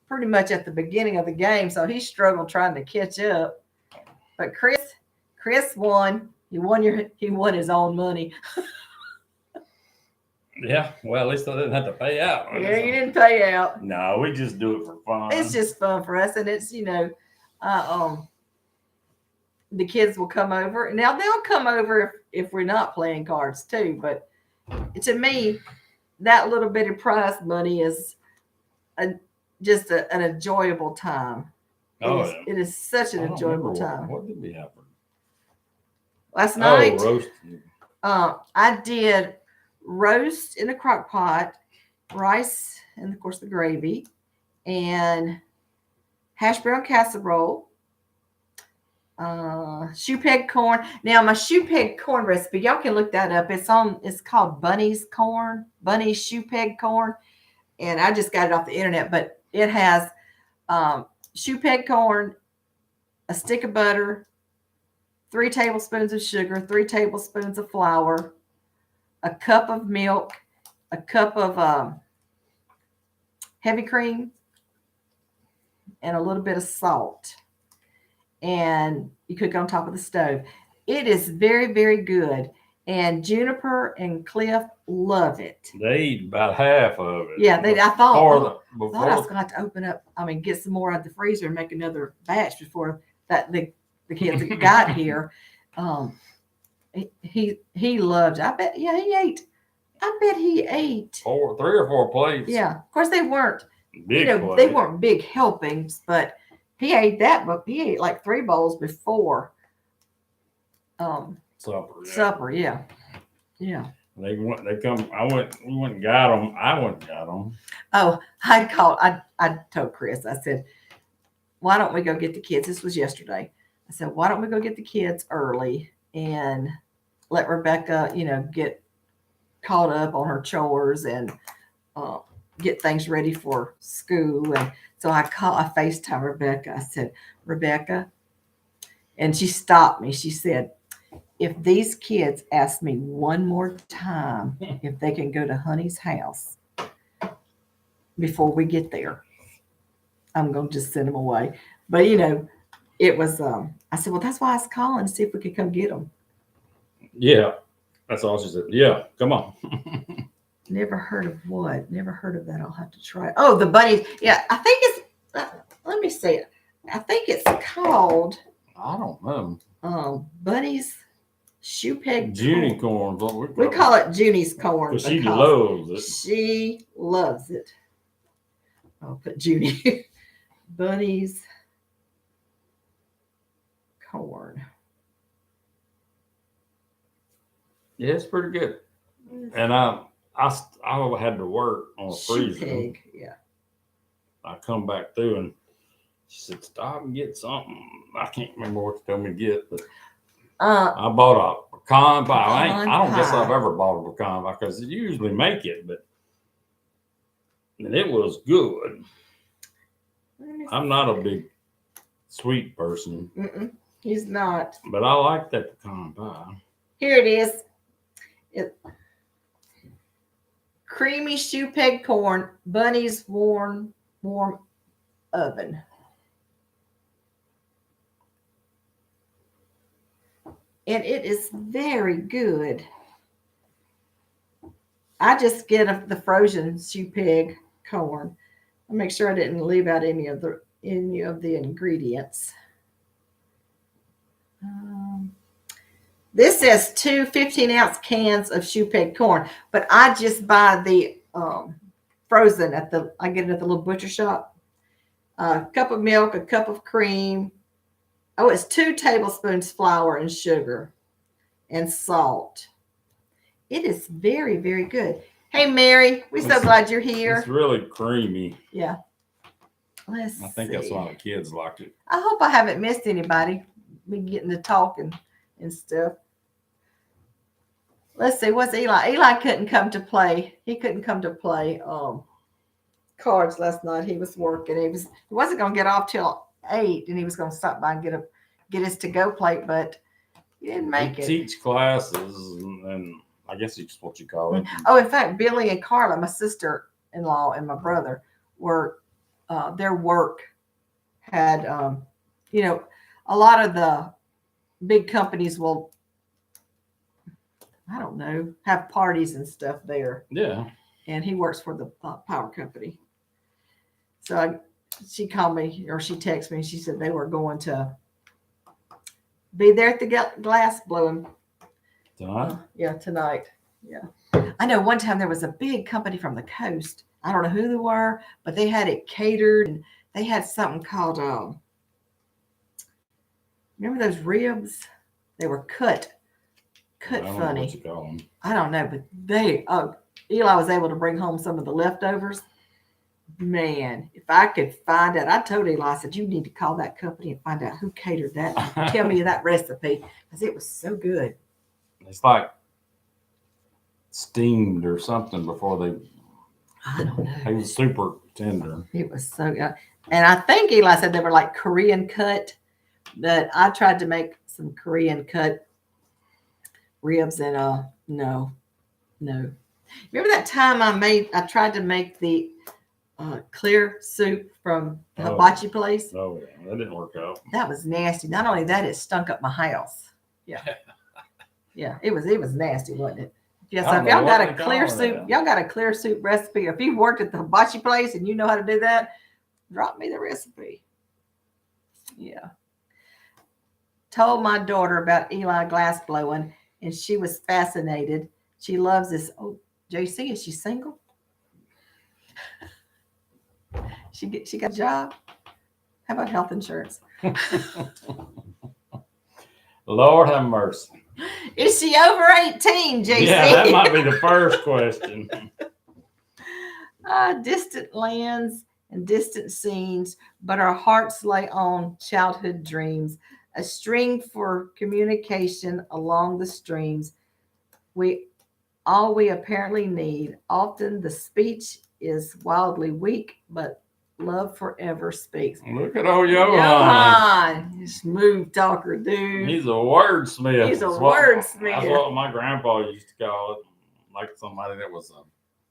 pretty much at the beginning of the game, so he struggled trying to catch up. But Chris won. He won his own money. Yeah, well, at least I didn't have to pay out. Yeah, you didn't pay out. No, we just do it for fun. It's just fun for us, and it's the kids will come over. Now they'll come over if we're not playing cards too. But to me, that little bit of prize money is just an enjoyable time. It is such an enjoyable time. What did we have? Last night, roast. I did roast in a crock pot, rice, and of course the gravy, and hash brown casserole, shoe peg corn. Now my shoe peg corn recipe, y'all can look that up. It's called Bunny's corn, Bunny's shoe peg corn, and I just got it off the internet. But it has shoe peg corn, a stick of butter, 3 tablespoons of sugar, 3 tablespoons of flour, a cup of milk, a cup of heavy cream, and a little bit of salt. And you cook it on top of the stove. It is very, very good. And Juniper and Cliff love it. They eat about half of it. Yeah, I thought I was before going to have to open up, get some more out of the freezer and make another batch before the kids got here. He loved it. I bet, yeah, he ate. I bet he ate 3 or 4 plates. Yeah, of course they weren't Big plates. they weren't big helpings, but he ate that. But he ate like 3 bowls before supper. Yeah. They come. We went and got them. I went and got them. Oh, I told Chris. I said, "Why don't we go get the kids?" This was yesterday. I said, "Why don't we go get the kids early and let Rebecca, get caught up on her chores and get things ready for school?" And so I FaceTime Rebecca. I said, "Rebecca," and she stopped me. She said, "If these kids ask me one more time if they can go to Honey's house before we get there, I'm going to just send them away." But, it was, I said, "Well, that's why I was calling to see if we could come get them." Yeah, that's all she said. Yeah, come on. Never heard of what? Never heard of that. I'll have to try. Oh, the bunnies. Yeah, I think it's, let me see it. I think it's called. I don't know. Bunnies shoe peg Junie corn. corn. We call it Junie's corn. She loves it. She loves it. I'll put Junie. Bunnies corn. Yeah, it's pretty good. And I had to work on a freezer. Pig, yeah. I come back through and she said, "Stop and get something." I can't remember what she told me to get, but I bought a pecan pie. I don't guess I've ever bought a pecan pie because you usually make it, and it was good. I'm not a big sweet person. He's not. But I like that pecan pie. Here it is. Creamy shoe peg corn, Bunny's warm oven. And it is very good. I just get the frozen shoe peg corn. I'll make sure I didn't leave out any of the ingredients. This says 2 15-ounce cans of shoe peg corn, but I just buy the frozen I get it at the little butcher shop. A cup of milk, a cup of cream. Oh, it's 2 tablespoons flour and sugar and salt. It is very, very good. Hey, Mary, we're so glad you're here. It's really creamy. Yeah. I think that's why the kids like it. I hope I haven't missed anybody. Me getting to talking and stuff. Let's see, what's Eli? Eli couldn't come to play. He couldn't come to play cards last night. He was working. He wasn't going to get off till 8, and he was going to stop by and get his to-go plate, but he didn't make it. Teach classes, and I guess it's what you call it. Oh, in fact, Billy and Carla, my sister-in-law and my brother, were their work had a lot of the big companies will. I don't know, have parties and stuff there. Yeah. And he works for the power company. So she called me, or she texted me, and she said they were going to be there at the glass blowing. Tonight? Yeah, tonight. Yeah. I know one time there was a big company from the coast. I don't know who they were, but they had it catered, and they had something called, remember those ribs? They were cut I don't know funny. what you call them. I don't know, but Eli was able to bring home some of the leftovers. Man, if I could find out, I told Eli, I said, you need to call that company and find out who catered that. And tell me that recipe, because it was so good. It's like steamed or something before they. I don't know. It was super tender. It was so good. And I think Eli said they were like Korean cut. But I tried to make some Korean cut ribs, and no. Remember that time I tried to make the clear soup from the hibachi place? Oh, yeah. That didn't work out. That was nasty. Not only that, it stunk up my house. Yeah. Yeah, it was nasty, wasn't it? Yeah, so if y'all got a clear soup, y'all got a clear soup recipe, or if you've worked at the hibachi place and you know how to do that, drop me the recipe. Yeah. Told my daughter about Eli glass blowing, and she was fascinated. She loves this. Oh, JC, is she single? She got a job? How about health insurance? Lord have mercy. Is she over 18, JC? Yeah, that might be the first question. Distant lands and distant scenes, but our hearts lay on childhood dreams, a string for communication along the streams. All we apparently need. Often the speech is wildly weak, but love forever speaks. Look at old Johan. Johan, smooth talker, dude. He's a wordsmith. He's a wordsmith. That's what my grandpa used to call it. Like somebody that was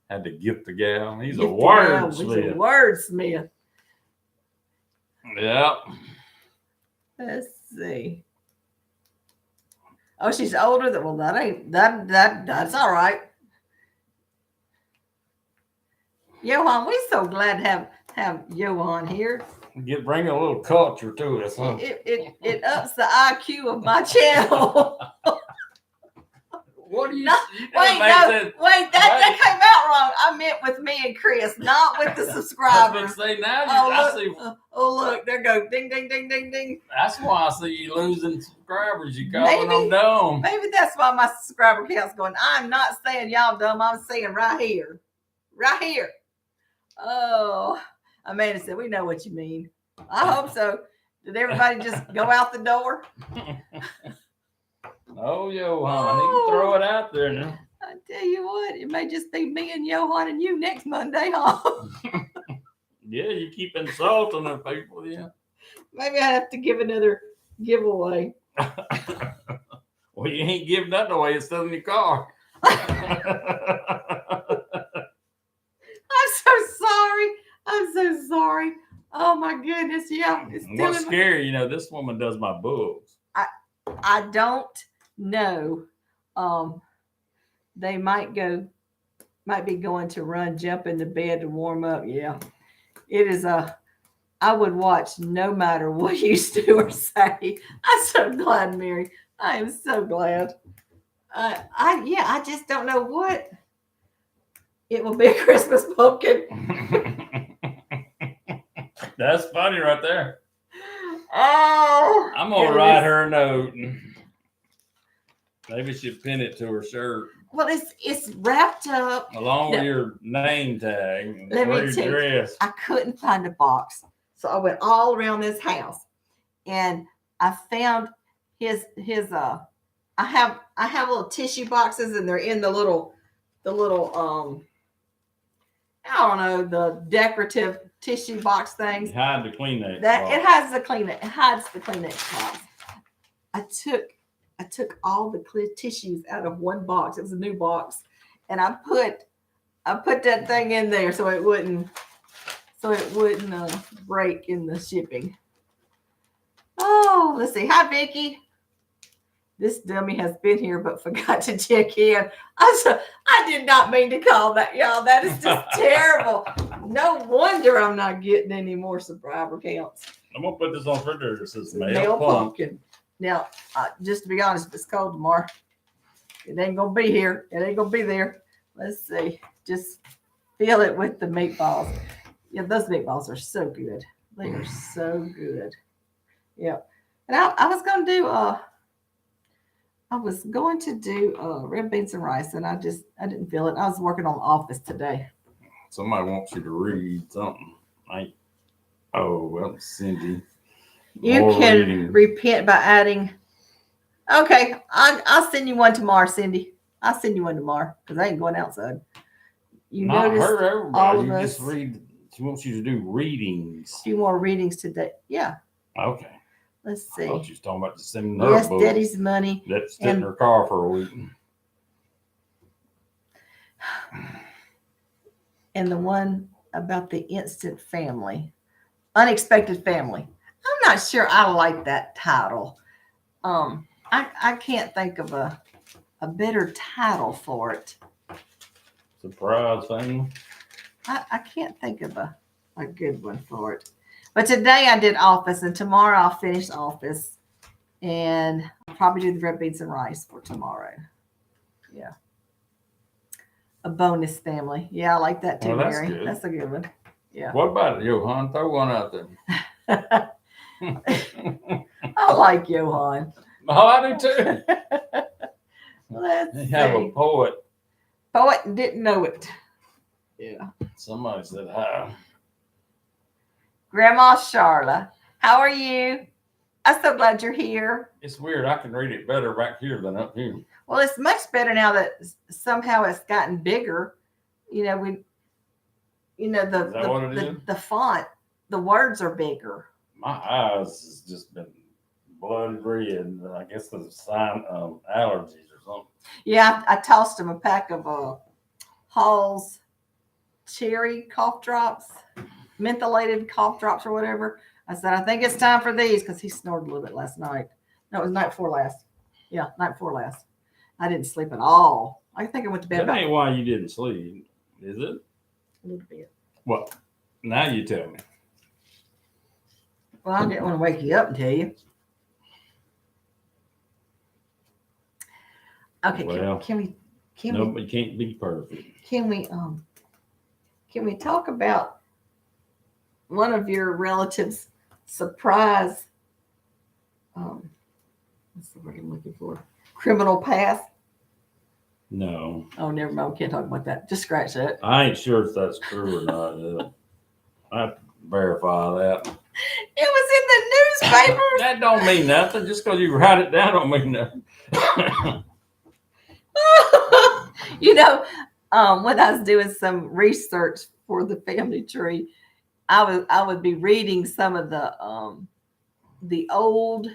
had to gift the gal. He's a wordsmith. He's a wordsmith. Yep. Let's see. Oh, she's older than, well, that's all right. Johan, we're so glad to have Johan here. Bring a little culture to it. Huh? It ups the IQ of my channel. What do you? Wait, that came out wrong. I meant with me and Chris, not with the subscribers. Say now, I see. Look, there go, ding, ding, ding, ding, ding. That's why I see you losing subscribers. You calling them dumb. Maybe that's why my subscriber count's going. I'm not saying y'all dumb. I'm saying right here. Oh, Amanda said, we know what you mean. I hope so. Did everybody just go out the door? Oh, Johan, he can throw it out there now. I tell you what, it may just be me and Johan and you next Monday, huh? Yeah, you keep insulting the people, yeah. Maybe I have to give another giveaway. Well, you ain't giving nothing away. It's still in your car. I'm so sorry. Oh my goodness, yeah. It's still What's scary, this woman does my books. I don't know. They might be going to run, jump into bed to warm up. Yeah. It is I would watch no matter what you do or say. I'm so glad, Mary. I am so glad. I just don't know what. It will be a Christmas pumpkin. That's funny right there. Oh, I'm gonna write her a note. Maybe she'll pin it to her shirt. Well, it's wrapped up along with your name tag. Let me tell you, I couldn't find a box, so I went all around this house, and I found his. I have little tissue boxes, and they're in the little I don't know, the decorative tissue box things. You hide the Kleenex. It hides the Kleenex box. I took all the tissues out of one box. It was a new box, and I put that thing in there so it wouldn't break in the shipping. Oh, let's see. Hi, Vicky. This dummy has been here but forgot to check in. I did not mean to call that, y'all. That is just terrible. No wonder I'm not getting any more subscriber counts. I'm gonna put this on refrigerator. It says Male male pumpkin. Now, just to be honest, if it's cold tomorrow, it ain't gonna be here. It ain't gonna be there. Let's see. Just fill it with the meatballs. Yeah, those meatballs are so good. They are so good. Yep. And I was gonna do red beans and rice, and I didn't feel it. I was working on the office today. Somebody wants you to read something. Cindy. You More can reading. repent by adding. Okay, I'll send you one tomorrow, Cindy. I'll send you one tomorrow because I ain't going outside. You Not noticed her, everybody. all of You us. just read. She wants you to do readings. A few more readings today. Yeah. Okay. Let's I see. thought you was talking about just sending her Yes, book. Daddy's money. That's sitting in her car for a week. And the one about the instant family, unexpected family. I'm not sure I like that title. I can't think of a better title for it. Surprise thing. I can't think of a good one for it. But today I did office, and tomorrow I'll finish office, and I'll probably do the red beans and rice for tomorrow. Yeah. A bonus family. Yeah, I like that too, Well, that's Mary. good. That's a good one. Yeah. What about it, Johan? Throw one out there. I like Johan. Oh, I do too. Let's They have a see. poet. Poet didn't know it. Yeah. Somebody said hi. Grandma Charla, how are you? I'm so glad you're here. It's weird. I can read it better back here than up here. Well, it's much better now that somehow it's gotten bigger. You know, Is that what it is? the font, the words are bigger. My eyes has just been blood red. I guess the sign of allergies or something. Yeah, I tossed him a pack of Hall's cherry cough drops, mentholated cough drops or whatever. I said, I think it's time for these because he snored a little bit last night. No, it was night before last. Yeah, night before last. I didn't sleep at all. I think I went to bed That about ain't why you didn't sleep, is it? a little bit. Well, now you tell me. Well, I didn't want to wake you up and tell you. Okay, Well, can nobody can't be perfect. we talk about one of your relatives' surprise? What's the word I'm looking for? Criminal past. No, Oh, never mind. We can't talk about that. Just scratch that. I ain't sure if that's true or not. I have to verify that. It was in the newspapers. That don't mean nothing. Just because you write it down don't mean nothing. You know, when I was doing some research for the family tree, I would be reading some of the old.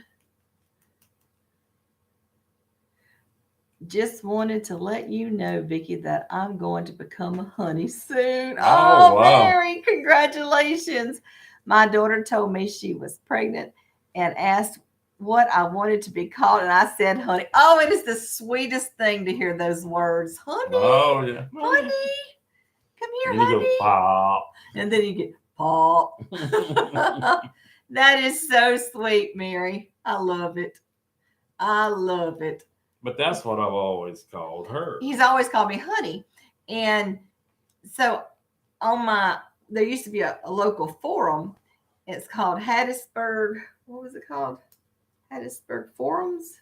Just wanted to let you know, Vicki, that I'm going to become a honey soon. Oh, wow. Mary, congratulations. My daughter told me she was pregnant and asked what I wanted to be called, and I said honey. Oh, it is the sweetest thing to hear those words. Honey. Oh, yeah. Honey. Come here, And you honey. go pop. And then you get pop. That is so sweet, Mary. I love it. I love it. But that's what I've always called her. He's always called me honey. And so there used to be a local forum. It's called Hattiesburg. What was it called? Hattiesburg Forums?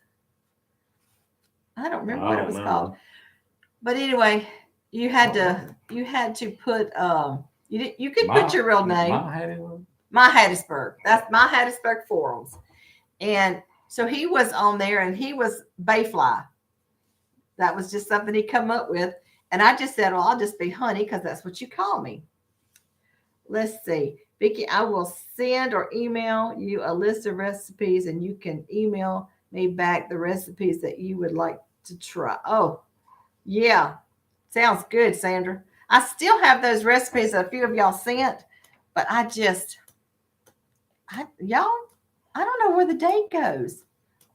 I don't remember what it was called. But anyway, you had to put you could put your real name. My Hattiesburg. That's my Hattiesburg Forums. And so he was on there, and he was Bayfly. That was just something he come up with. And I just said, well, I'll just be honey because that's what you call me. Let's see. Vicki, I will send or email you a list of recipes, and you can email me back the recipes that you would like to try. Oh, yeah. Sounds good, Sandra. I still have those recipes that a few of y'all sent, but I don't know where the date goes.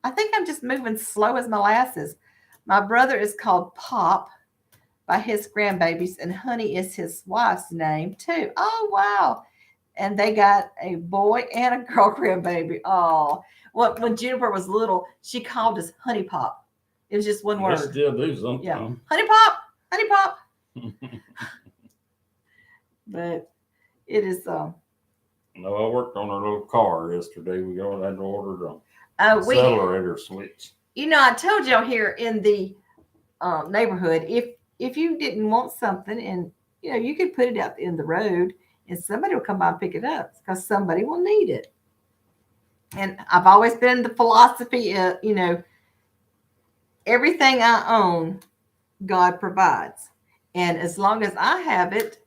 I think I'm just moving slow as molasses. My brother is called Pop by his grandbabies, and Honey is his wife's name too. Oh wow! And they got a boy and a girl grandbaby. Oh, well, when Juniper was little, she called us Honey Pop. It was just one They word. still do something. Yeah, Honey Pop, Honey Pop. But it is. No, I worked on our little car yesterday. We all had to order the We. accelerator switch. You know, I told y'all here in the neighborhood, if you didn't want something, and you know, you could put it out in the road, and somebody will come by and pick it up because somebody will need it. And I've always been the philosophy, you know, everything I own, God provides, and as long as I have it,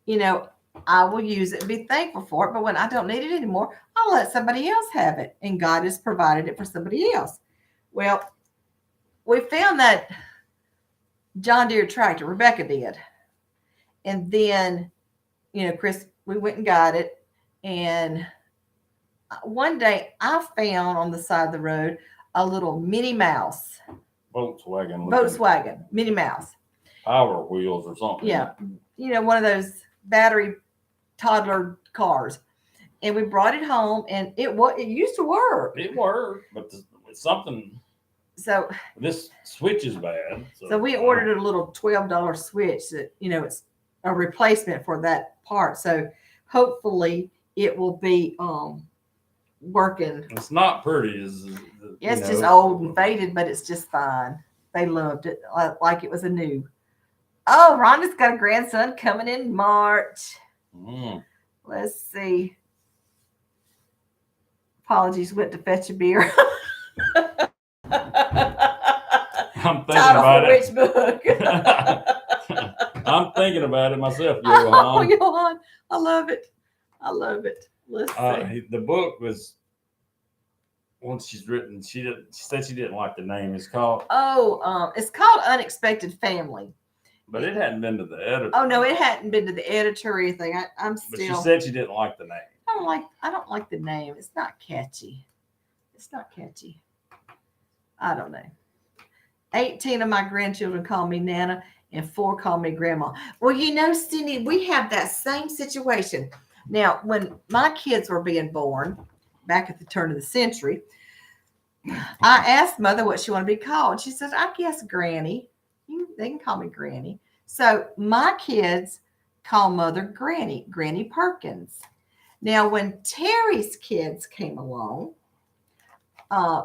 you know, I will use it and be thankful for it. But when I don't need it anymore, I'll let somebody else have it, and God has provided it for somebody else. Well, we found that John Deere tractor, Rebecca did. And then, you know, Chris, we went and got it. And one day I found on the side of the road a little Minnie Mouse. Volkswagen. Minnie Mouse. Power wheels or something. Yeah. You know, one of those battery toddler cars. And we brought it home, and it used to work. It worked, but it's something. So this switch is bad. So we ordered a little $12 switch that, you know, it's a replacement for that part. So hopefully it will be working. It's not pretty. It's just old and faded, but it's just fine. They loved it like it was a new. Oh, Rhonda's got a grandson coming in March. Let's see. Apologies, went to fetch a beer. I'm thinking about it. Which book? I'm thinking about it myself, Johan. Oh, Johan. I love it. I love it. Let's see. The book was, once she's written, she said she didn't like the name. It's called. It's called Unexpected Family. But it hadn't been to the editor. Oh no, it hadn't been to the editor or anything. I'm still. But she said she didn't like the name. I don't like the name. It's not catchy. I don't know. 18 of my grandchildren call me Nana, and 4 call me Grandma. Well, you know, Cindy, we have that same situation. Now, when my kids were being born, back at the turn of the century, I asked Mother what she wanted to be called. She said, I guess Granny. They can call me Granny. So my kids call Mother Granny, Granny Perkins. Now, when Terry's kids came along,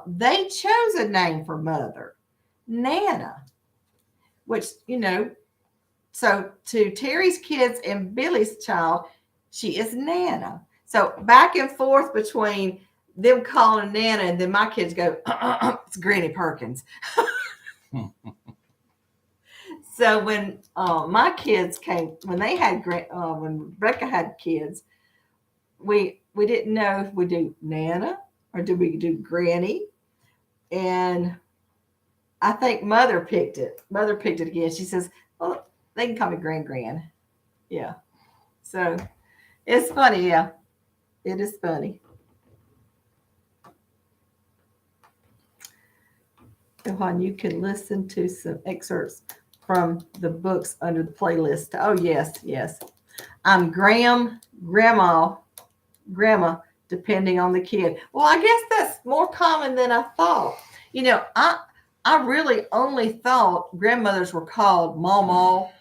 they chose a name for Mother, Nana, which, you know, so to Terry's kids and Billy's child, she is Nana. So back and forth between them calling Nana, and then my kids go, it's Granny Perkins. So when my kids came, when Rebecca had kids, we didn't know if we do Nana or do we do Granny. And I think Mother picked it. Mother picked it again. She says, well, they can call me Gran. Yeah. So it's funny. Yeah. It is funny. Johan, you can listen to some excerpts from the books under the playlist. Oh, yes. I'm Graham, Grandma, depending on the kid. Well, I guess that's more common than I thought. You know, I really only thought grandmothers were called Mama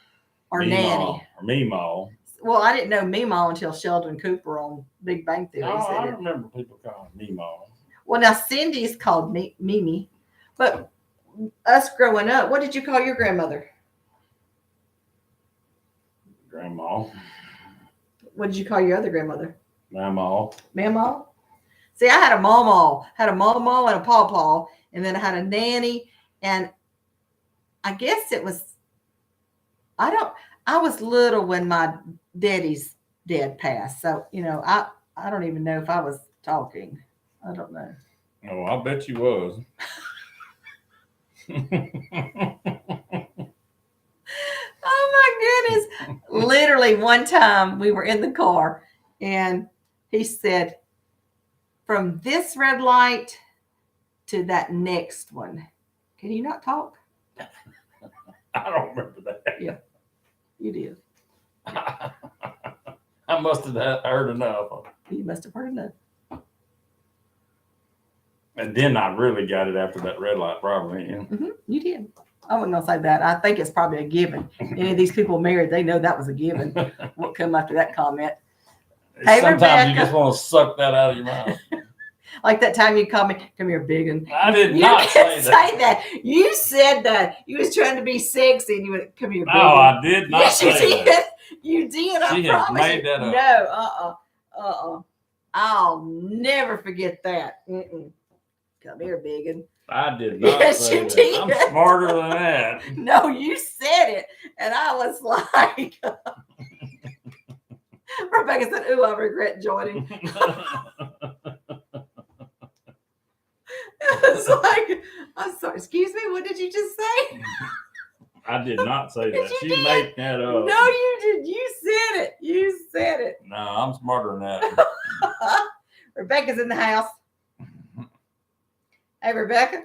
or Nanny. Or Meemaw. Well, I didn't know Meemaw until Sheldon Cooper on Big Bang Theory. I remember people calling Meemaw. Well, now Cindy's called Mimi, but us growing up, what did you call your grandmother? Grandma. What did you call your other grandmother? Mamaw. Mamaw? See, I had a mamaw, and a pawpaw, and then I had a nanny, and I guess it was, I was little when my daddy's dad passed. So, you know, I don't even know if I was talking. I don't know. Oh, I bet you was. Oh my goodness. Literally one time we were in the car and he said, from this red light to that next one. Can you not talk? I don't remember that. Yeah, you did. I must have heard enough. You must have heard enough. And then I really got it after that red light, probably. Yeah. You did. I wasn't gonna say that. I think it's probably a given. Any of these people married, they know that was a given. What come after that comment? Hey, Sometimes Rebecca. you just want to suck that out of your mouth. Like that time you called me, come here, biggin. I did You not didn't say that. say that. You said that. You was trying to be sexy, and you went, come here, biggin. No, I did not Yes, you say did. that. You did. I She has promise made you. that up. No, I'll never forget that. Come here, biggin. I did not Yes, say you that. did. I'm smarter than that. No, you said it, and I was like, Rebecca said, "Ooh, I regret joining." It's like, I'm sorry. Excuse me. What did you just say? I did not say Yes, that. you She did. made that up. No, you did. You said it. You said it. No, I'm smarter than that. Rebecca's in the house. Hey, Rebecca,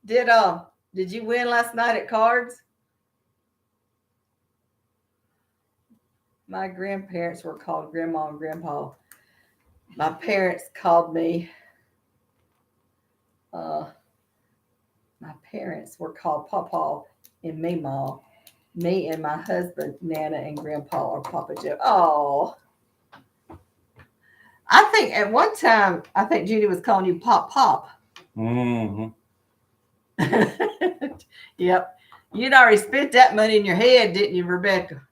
did you win last night at cards? My grandparents were called Grandma and Grandpa. My parents called me. My parents were called Papa and Meemaw. Me and my husband, Nana and Grandpa, or Papa Joe. Oh. I think at one time, Judy was calling you Pop Pop. Mm-hmm. Yep. You'd already spent that money in your head, didn't you, Rebecca?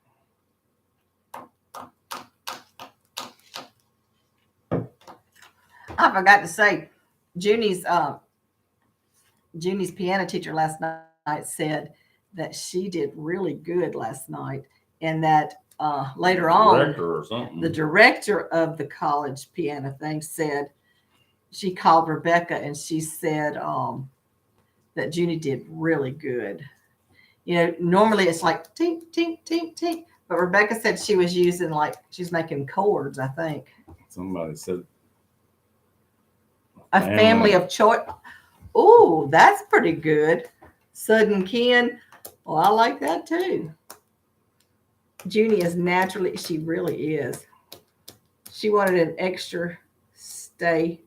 I forgot to say, Junie's piano teacher last night said that she did really good last night, and that later on, Director or something. the director of the college piano thing said she called Rebecca and she said that Junie did really good. You know, normally it's like tink, tink, tink, tink, but Rebecca said she was using she's making chords, I think. Somebody said A family of choice. Oh, that's pretty good. Sudden kin. Well, I like that too. Junie is naturally, she really is. She wanted an extra stay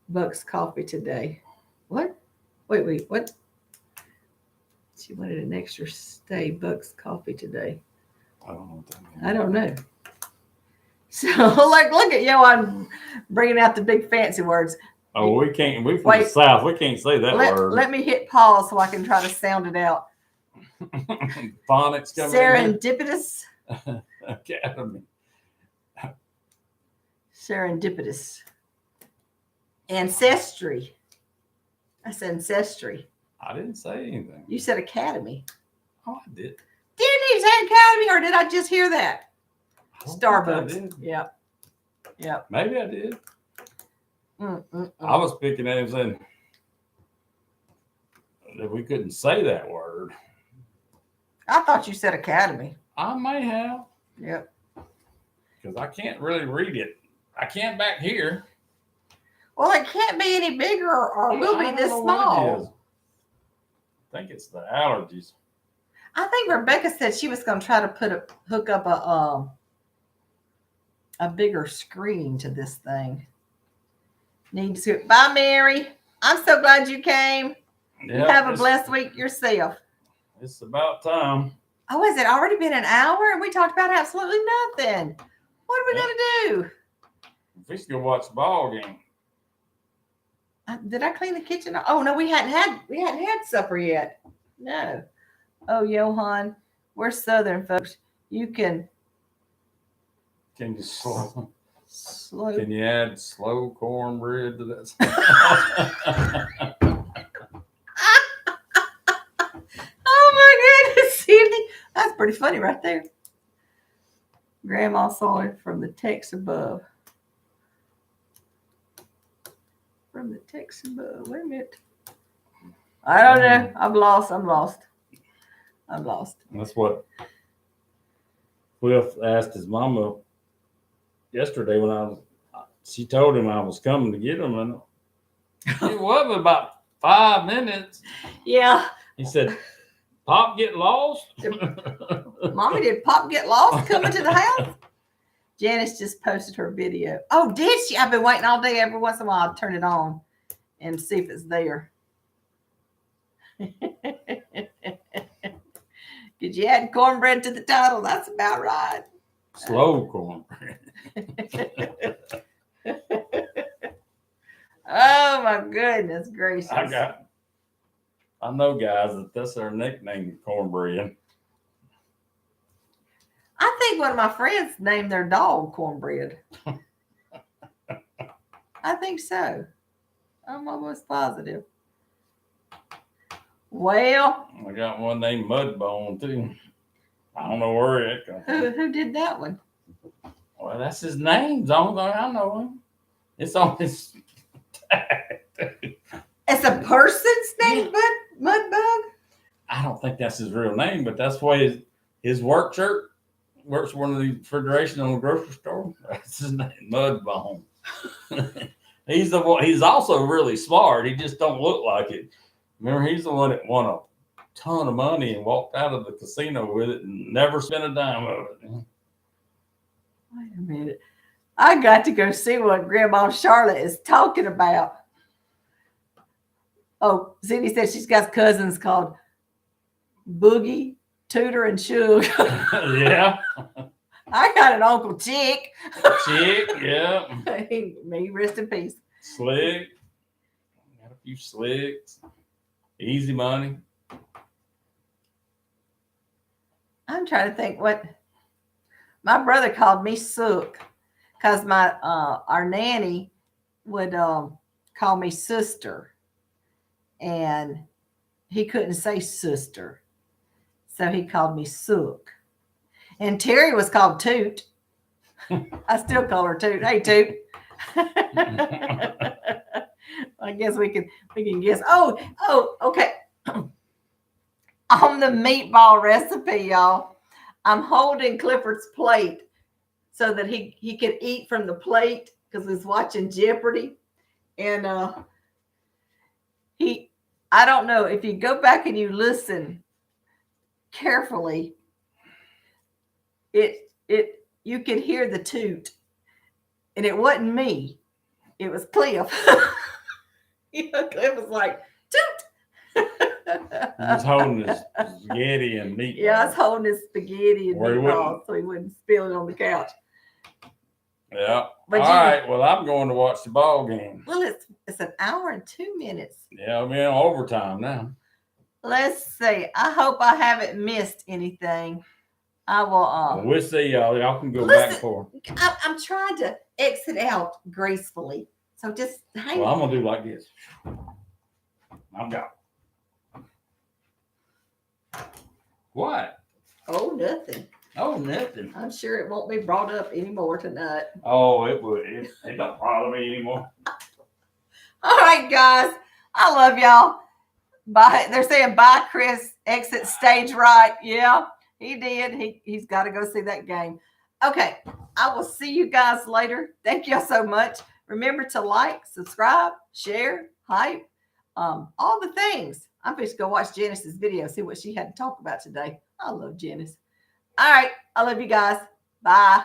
Bucks coffee today. What? Wait, what? She wanted an extra stay Bucks coffee today. I don't know what that means. I don't know. So, look at you. I'm bringing out the big fancy words. Oh, we can't. We from the South. We can't say that word. Let me hit pause so I can try to sound it out. Phonics coming Serendipitous. in. Academy. Serendipitous. Ancestry. That's ancestry. I didn't say anything. You said academy. Oh, I did. Didn't you say academy, or did I just hear that? I don't think Starbucks. I did. Yep. Maybe I did. I I was picking at him saying that we couldn't say that word. thought you said academy. I may have, Yep. because I can't really read it. I can't back here. Well, it can't be any bigger or will I be don't this know what it small. is. I think it's the allergies. I think Rebecca said she was going to try to hook up a bigger screen to this thing. Need to. Bye, Mary. I'm so glad you came. Yeah, You have a blessed week yourself. It's about time. Oh, has it already been an hour and we talked about absolutely nothing? What are we going to do? We should go watch the ball game. Did I clean the kitchen? Oh no, we hadn't had supper yet. No. Oh, Johan, we're Southern folks. You can Can you slow. Can you add slow cornbread to that? Oh my goodness, Cindy, that's pretty funny right there. Grandma saw it from the text above. From the text above. Wait a minute. I don't know. I'm lost. That's what Cliff asked his mama yesterday when she told him I was coming to get him, and it wasn't about 5 minutes. Yeah. He said, Pop get lost? Mommy, did Pop get lost coming to the house? Janice just posted her video. Oh, did she? I've been waiting all day. Every once in a while, I'll turn it on and see if it's there. Did you add cornbread to the title? That's about right. Slow cornbread. Oh my goodness gracious! I know guys that's their nickname, cornbread. I think one of my friends named their dog Cornbread. I think so. I'm almost positive. Well, I got one named Mudbone too. I don't know where it comes from. who did that one? Well, that's his name. The only thing I know him. It's on his tag. It's a person's name, Mudbug? I don't think that's his real name, but that's why his work shirt works one of the refrigeration on the grocery store. That's his name, Mudbone. He's the one. He's also really smart. He just don't look like it. Remember, he's the one that won a ton of money and walked out of the casino with it and never spent a dime of it. Wait a minute. I got to go see what Grandma Charlotte is talking about. Oh, Cindy said she's got cousins called Boogie, Tooter, and Shug. Yeah. I got an Uncle Chick. Chick, yeah. Me, rest in peace. Slick. Got a few slicks. Easy money. I'm trying to think what my brother called me Sook because my our nanny would call me sister, and he couldn't say sister, so he called me Sook. And Terry was called Toot. I still call her Toot. Hey, Toot. I guess we can guess. Oh, okay. On the meatball recipe, y'all, I'm holding Clifford's plate so that he could eat from the plate because he's watching Jeopardy. And I don't know, if you go back and you listen carefully, you could hear the toot. And it wasn't me. It was Cliff. Cliff was like, toot. He was holding his spaghetti and meatballs. Yeah, I was holding his spaghetti and meatballs so he wouldn't spill it on the couch. Yeah. But all right. Well, I'm going to watch the ball game. Well, it's an hour and 2 minutes. Yeah, I'm in overtime now. Let's see. I hope I haven't missed anything. I will. Well, we'll see, y'all. Y'all can go back and forth. I'm trying to exit out gracefully. So just hang on. Well, I'm going to do like this. I'm gone. What? Oh, nothing. Oh, nothing. I'm sure it won't be brought up anymore tonight. Oh, it would. It don't bother me anymore. All right, guys. I love y'all. Bye. They're saying bye, Chris. Exit stage right. Yeah, he did. He's got to go see that game. Okay. I will see you guys later. Thank y'all so much. Remember to like, subscribe, share, hype, all the things. I'm just going to watch Janice's video, see what she had to talk about today. I love Janice. All right. I love you guys. Bye.